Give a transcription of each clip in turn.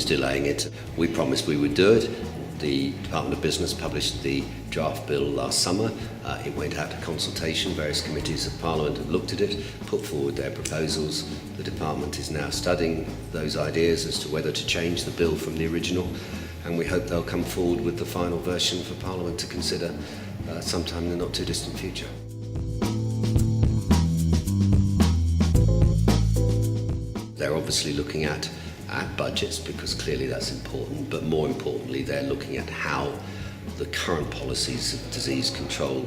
is delaying it. We promised we would do it. The Department of Business published the draft bill last summer. It went out to consultation. Various committees of Parliament have looked at it, put forward their proposals. The Department is now studying those ideas as to whether to change the bill from the original, and we hope they'll come forward with the final version for Parliament to consider sometime in the not too distant future. They're obviously looking at budgets, because clearly that's important, but more importantly they're looking at how the current policies of disease control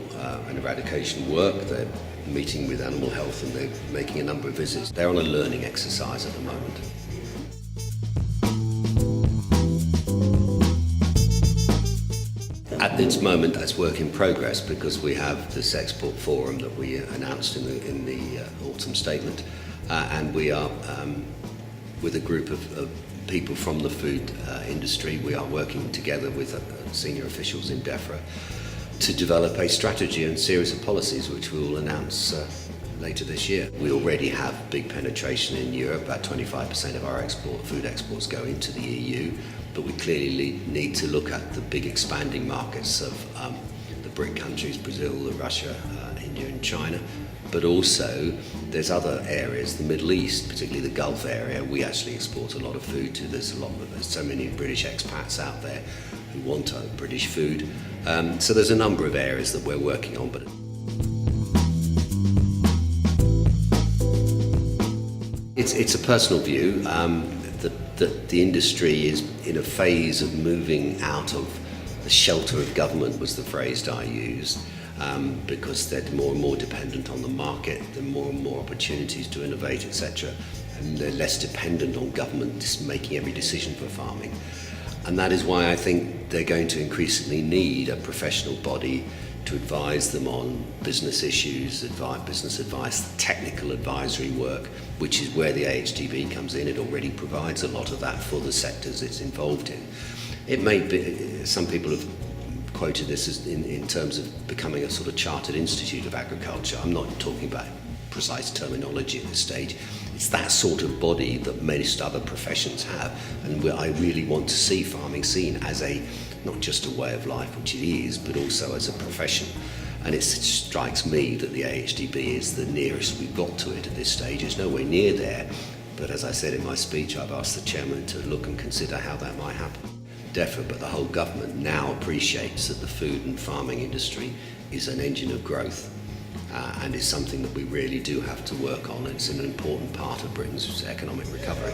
and eradication work. They're meeting with animal health and they're making a number of visits. They're on a learning exercise at the moment. At this moment, that's work in progress, because we have this export forum that we announced in the autumn statement, and we are with a group of people from the food industry. We are working together with senior officials in DEFRA to develop a strategy and series of policies which we will announce later this year. We already have big penetration in Europe. About 25% of our food exports go into the EU, but we clearly need to look at the big expanding markets of the BRIC countries, Brazil, Russia, India and China. But also there's other areas, the Middle East, particularly the Gulf area. We actually export a lot of food to. There's so many British expats out there who want British food. So there's a number of areas that we're working on. But it's a personal view that the industry is in a phase of moving out of the shelter of government, was the phrase that I used. Because they're more and more dependent on the market, there are more and more opportunities to innovate, etc. And they're less dependent on government just making every decision for farming. And that is why I think they're going to increasingly need a professional body to advise them on business issues, business advice, technical advisory work, which is where the AHDB comes in. It already provides a lot of that for the sectors it's involved in. It may be, some people have quoted this as in terms of becoming a sort of chartered institute of agriculture. I'm not talking about precise terminology at this stage. It's that sort of body that most other professions have, and I really want to see farming seen as not just a way of life, which it is, but also as a profession. And it strikes me that the AHDB is the nearest we've got to it at this stage. It's nowhere near there, but as I said in my speech, I've asked the chairman to look and consider how that might happen. DEFRA, but the whole government now appreciates that the food and farming industry is an engine of growth and is something that we really do have to work on. It's an important part of Britain's economic recovery.